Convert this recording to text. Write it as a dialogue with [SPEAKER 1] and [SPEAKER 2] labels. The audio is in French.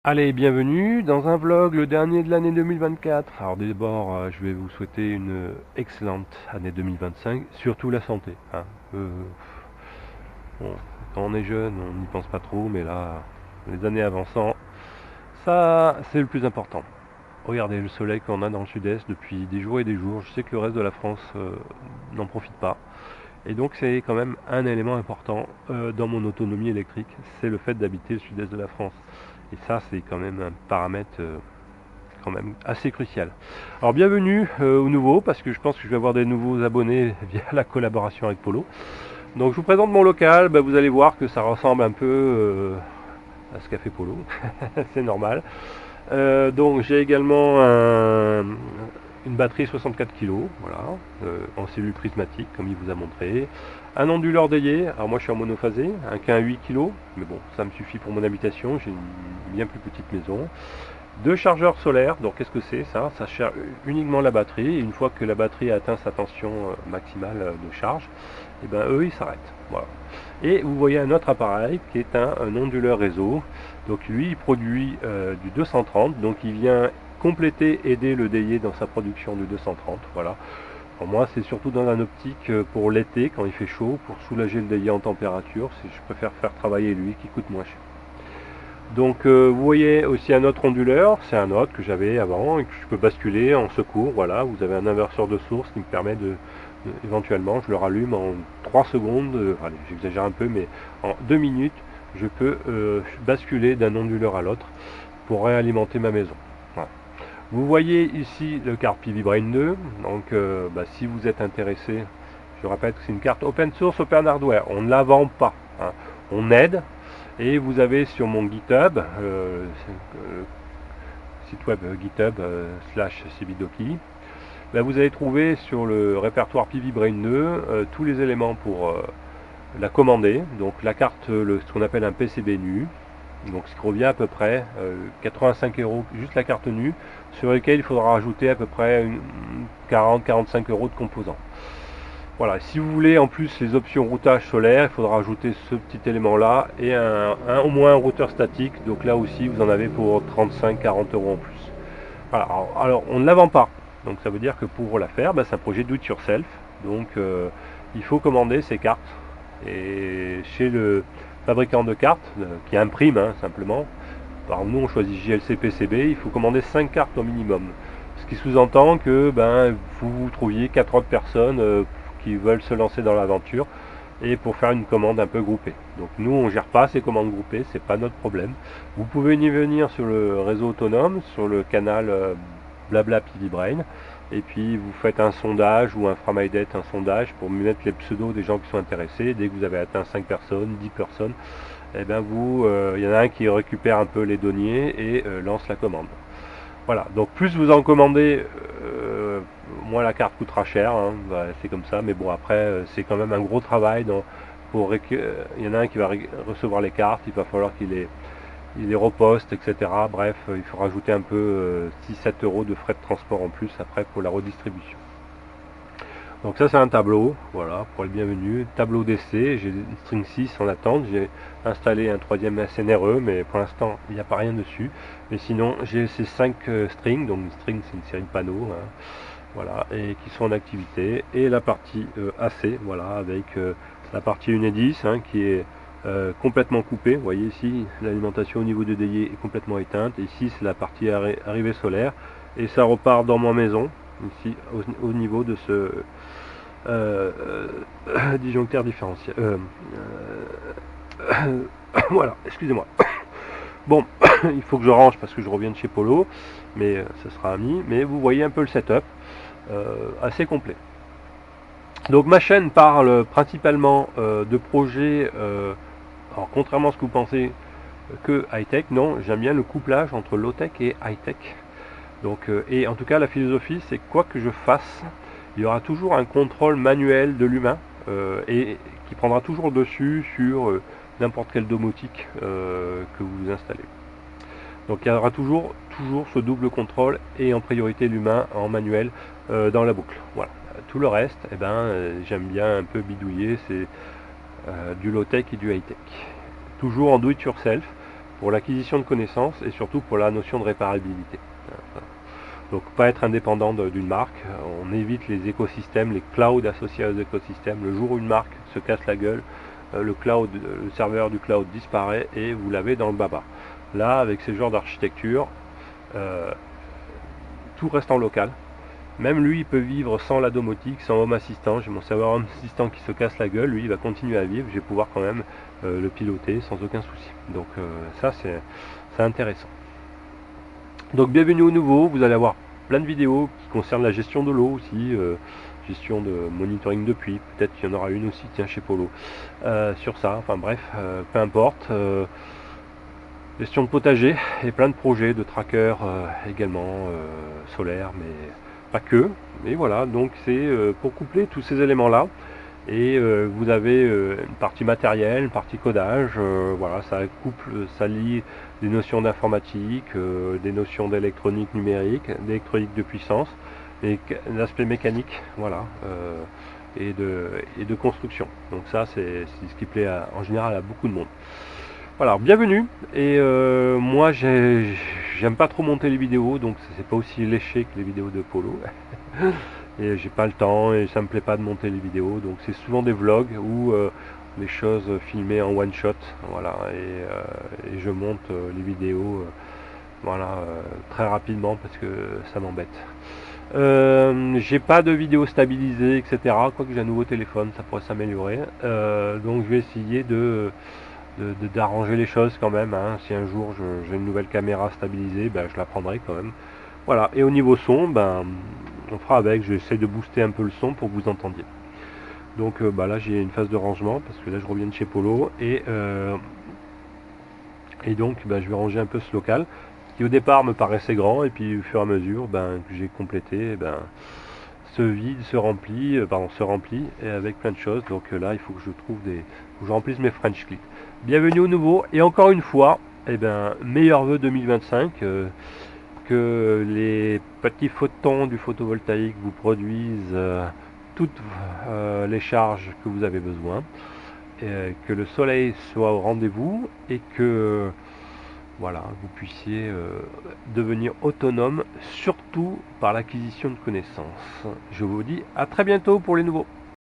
[SPEAKER 1] Allez, bienvenue dans un vlog, le dernier de l'année 2024. Alors d'abord, je vais vous souhaiter une excellente année 2025, surtout la santé, hein. Bon, quand on est jeune, on n'y pense pas trop, mais là, les années avançant, ça, c'est le plus important. Regardez le soleil qu'on a dans le sud-est depuis des jours et des jours. Je sais que le reste de la France n'en profite pas. Et donc c'est quand même un élément important dans mon autonomie électrique, c'est le fait d'habiter le sud-est de la France. Et ça, c'est quand même un paramètre quand même assez crucial. Alors bienvenue aux nouveaux, parce que je pense que je vais avoir des nouveaux abonnés via la collaboration avec Polo. Donc je vous présente mon local, vous allez voir que ça ressemble un peu à ce qu'a fait Polo, c'est normal. Donc j'ai également une batterie 64 kg, voilà, en cellule prismatique comme il vous a montré. Un onduleur délié, alors moi je suis en monophasé, un quin 8 kg, mais bon ça me suffit pour mon habitation, j'ai une bien plus petite maison. Deux chargeurs solaires, donc qu'est-ce que c'est ça? Ça charge uniquement la batterie, et une fois que la batterie a atteint sa tension maximale de charge, et ben eux ils s'arrêtent. Voilà. Et vous voyez un autre appareil qui est un onduleur réseau. Donc lui il produit du 230, donc il vient compléter, aider le délié dans sa production du 230. Voilà. Pour moi c'est surtout dans un optique pour l'été quand il fait chaud, pour soulager le délié en température, je préfère faire travailler lui qui coûte moins cher. Donc vous voyez aussi un autre onduleur, c'est un autre que j'avais avant et que je peux basculer en secours. Voilà, vous avez un inverseur de source qui me permet éventuellement, je le rallume en 3 secondes, allez, j'exagère un peu, mais en 2 minutes, je peux basculer d'un onduleur à l'autre pour réalimenter ma maison. Voilà. Vous voyez ici le carte PV Brain 2, donc si vous êtes intéressé, je répète que c'est une carte open source, open hardware, on ne la vend pas, hein. On aide. Et vous avez sur mon GitHub, site web GitHub /cbidoki, vous allez trouver sur le répertoire PV Brain 2 tous les éléments pour la commander. Donc la carte, ce qu'on appelle un PCB nu, donc ce qui revient à peu près 85 € juste la carte nue, sur lequel il faudra rajouter à peu près 40-45 € de composants. Voilà, si vous voulez en plus les options routage solaire, il faudra ajouter ce petit élément là et au moins un routeur statique. Donc là aussi vous en avez pour 35-40 € en plus. Voilà, alors on ne la vend pas. Donc ça veut dire que pour la faire, c'est un projet do it yourself. Donc il faut commander ces cartes. Et chez le fabricant de cartes, qui imprime simplement, alors nous on choisit JLC PCB, il faut commander 5 cartes au minimum. Ce qui sous-entend que vous trouviez 4 autres personnes qui veulent se lancer dans l'aventure et pour faire une commande un peu groupée. Donc nous on gère pas ces commandes groupées, c'est pas notre problème. Vous pouvez y venir sur le réseau autonome, sur le canal Blabla PV Brain, et puis vous faites un sondage ou un Framidet, un sondage pour mettre les pseudos des gens qui sont intéressés. Dès que vous avez atteint 5 personnes, 10 personnes, et il y en a un qui récupère un peu les deniers et lance la commande. Voilà, donc plus vous en commandez, moins la carte coûtera cher, hein. C'est comme ça, mais bon après c'est quand même un gros travail. Il y en a un qui va recevoir les cartes, il va falloir qu'il les reposte, etc. Bref, il faut rajouter un peu 6-7 € de frais de transport en plus après pour la redistribution. Donc ça c'est un tableau, voilà, pour le bienvenu, tableau d'essai, j'ai une string 6 en attente, j'ai installé un troisième SNRE, mais pour l'instant il n'y a pas rien dessus. Mais sinon j'ai ces 5 strings, donc une string c'est une série de panneaux, hein, voilà, et qui sont en activité, et la partie AC, voilà, avec la partie Unedis hein, qui est complètement coupée. Vous voyez ici l'alimentation au niveau du délié est complètement éteinte, ici c'est la partie arrivée solaire, et ça repart dans ma maison, ici au niveau de ce disjoncteur différentiel. Voilà, excusez-moi. Bon, il faut que je range parce que je reviens de chez Polo, mais ça sera mis. Mais vous voyez un peu le setup, assez complet. Donc ma chaîne parle principalement de projets, alors contrairement à ce que vous pensez, que high-tech. Non, j'aime bien le couplage entre low-tech et high-tech. Donc, et en tout cas la philosophie c'est quoi que je fasse, il y aura toujours un contrôle manuel de l'humain et qui prendra toujours le dessus sur n'importe quelle domotique que vous installez. Donc il y aura toujours ce double contrôle et en priorité l'humain en manuel dans la boucle. Voilà. Tout le reste, j'aime bien un peu bidouiller, c'est du low-tech et du high-tech. Toujours en do-it-yourself pour l'acquisition de connaissances et surtout pour la notion de réparabilité. Donc pas être indépendant d'une marque, on évite les écosystèmes, les clouds associés aux écosystèmes. Le jour où une marque se casse la gueule, le serveur du cloud disparaît et vous l'avez dans le baba. Là, avec ce genre d'architecture, tout reste en local. Même lui, il peut vivre sans la domotique, sans Home Assistant. J'ai mon serveur Home Assistant qui se casse la gueule, lui, il va continuer à vivre. Je vais pouvoir quand même le piloter sans aucun souci. Donc ça, c'est intéressant. Donc bienvenue au nouveau. Vous allez avoir plein de vidéos qui concernent la gestion de l'eau aussi, gestion de monitoring de pluie. Peut-être qu'il y en aura une aussi, tiens, chez Polo, sur ça. Enfin bref, peu importe. Gestion de potager et plein de projets de trackers également solaires, mais pas que. Mais voilà, donc c'est pour coupler tous ces éléments là. Et vous avez une partie matérielle, une partie codage, voilà, ça couple, ça lie des notions d'informatique, des notions d'électronique numérique, d'électronique de puissance, et l'aspect mécanique, voilà, et de construction. Donc ça, c'est ce qui plaît en général à beaucoup de monde. Voilà, bienvenue. Et moi, j'aime pas trop monter les vidéos, donc c'est pas aussi léché que les vidéos de Polo. Et j'ai pas le temps et ça me plaît pas de monter les vidéos, donc c'est souvent des vlogs ou des choses filmées en one shot, voilà, et je monte les vidéos voilà, très rapidement parce que ça m'embête. J'ai pas de vidéo stabilisée, etc. Quoique j'ai un nouveau téléphone, ça pourrait s'améliorer, donc je vais essayer d'arranger les choses quand même, hein. Si un jour j'ai une nouvelle caméra stabilisée, ben, je la prendrai quand même. Voilà, et au niveau son, ben, on fera avec, j'essaie de booster un peu le son pour que vous entendiez. Donc bah là j'ai une phase de rangement, parce que là je reviens de chez Polo, et donc ben, je vais ranger un peu ce local, qui au départ me paraissait grand, et puis au fur et à mesure ben, que j'ai complété, ben, se vide, se remplit, et avec plein de choses. Donc là il faut que je trouve que je remplisse mes French clips. Bienvenue au nouveau, et encore une fois, eh ben, meilleurs vœux 2025, que les petits photons du photovoltaïque vous produisent toutes les charges que vous avez besoin, que le soleil soit au rendez-vous et que voilà, vous puissiez devenir autonome, surtout par l'acquisition de connaissances. Je vous dis à très bientôt pour les nouveaux.